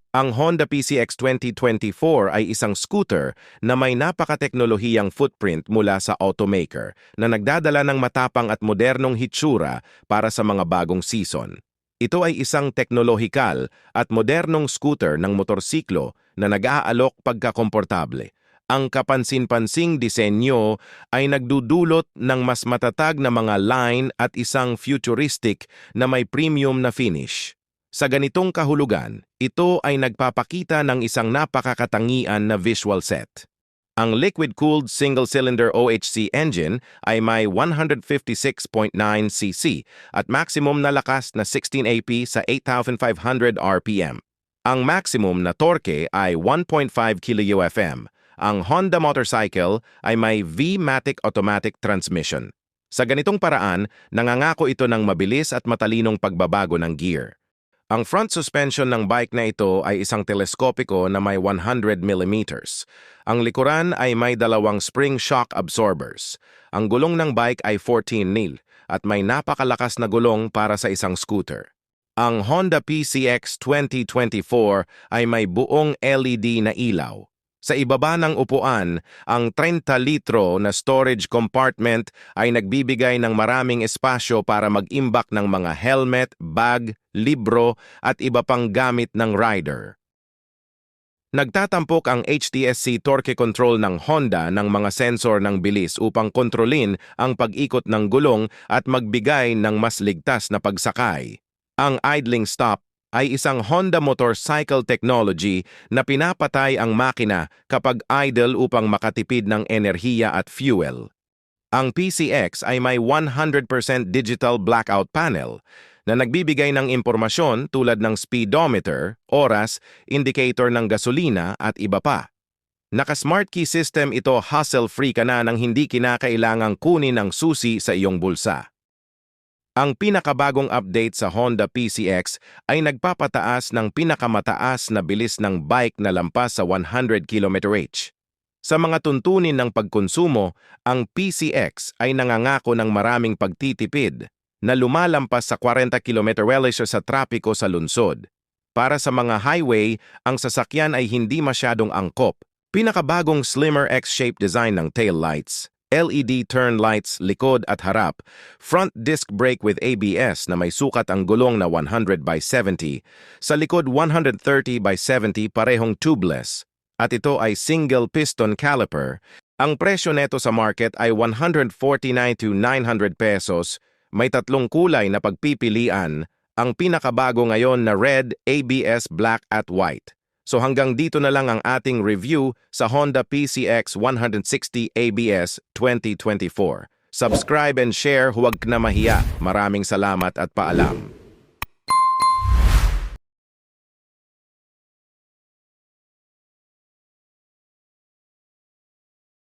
Ang Honda PCX 2024 ay isang scooter na may napakateknolohiyang footprint mula sa automaker na nagdadala ng matapang at modernong hitsura para sa mga bagong season. Ito ay isang teknolohikal at modernong scooter ng motorsiklo na nag-aalok pagkakomportable. Ang kapansin-pansing disenyo ay nagdudulot ng mas matatag na mga line at isang futuristic na may premium na finish. Sa ganitong kahulugan, ito ay nagpapakita ng isang napakakatangian na visual set. Ang liquid-cooled single-cylinder OHC engine ay may 156.9cc at maximum na lakas na 16 AP sa 8,500 RPM. Ang maximum na torque ay 1.5 kUfm. Ang Honda motorcycle ay may V-Matic automatic transmission. Sa ganitong paraan, nangangako ito ng mabilis at matalinong pagbabago ng gear. Ang front suspension ng bike na ito ay isang teleskopiko na may 100 mm. Ang likuran ay may dalawang spring shock absorbers. Ang gulong ng bike ay 14 Nm at may napakalakas na gulong para sa isang scooter. Ang Honda PCX 2024 ay may buong LED na ilaw. Sa ibaba ng upuan, ang 30 litro na storage compartment ay nagbibigay ng maraming espasyo para mag-imbak ng mga helmet, bag, libro at iba pang gamit ng rider. Nagtatampok ang HTSC torque control ng Honda ng mga sensor ng bilis upang kontrolin ang pag-ikot ng gulong at magbigay ng mas ligtas na pagsakay. Ang idling stop ay isang Honda motorcycle technology na pinapatay ang makina kapag idle upang makatipid ng enerhiya at fuel. Ang PCX ay may 100% digital blackout panel na nagbibigay ng impormasyon tulad ng speedometer, oras, indicator ng gasolina at iba pa. Naka-smart key system ito, hassle-free ka na nang hindi kinakailangang kunin ang susi sa iyong bulsa. Ang pinakabagong update sa Honda PCX ay nagpapataas ng pinakamataas na bilis ng bike na lampas sa 100 km/h. Sa mga tuntunin ng pagkonsumo, ang PCX ay nangangako ng maraming pagtitipid na lumalampas sa 40 km/h sa trapiko sa lungsod. Para sa mga highway, ang sasakyan ay hindi masyadong angkop. Pinakabagong slimmer X-shaped design ng taillights, LED turn lights, likod at harap, front disc brake with ABS na may sukat ang gulong na 100/70, sa likod 130/70 parehong tubeless, at ito ay single piston caliper. Ang presyo neto sa market ay 149 to 900 pesos, may tatlong kulay na pagpipilian, ang pinakabago ngayon na red, ABS, black at white. So hanggang dito na lang ang ating review sa Honda PCX 160 ABS 2024. Subscribe and share, huwag na mahiya. Maraming salamat at paalam.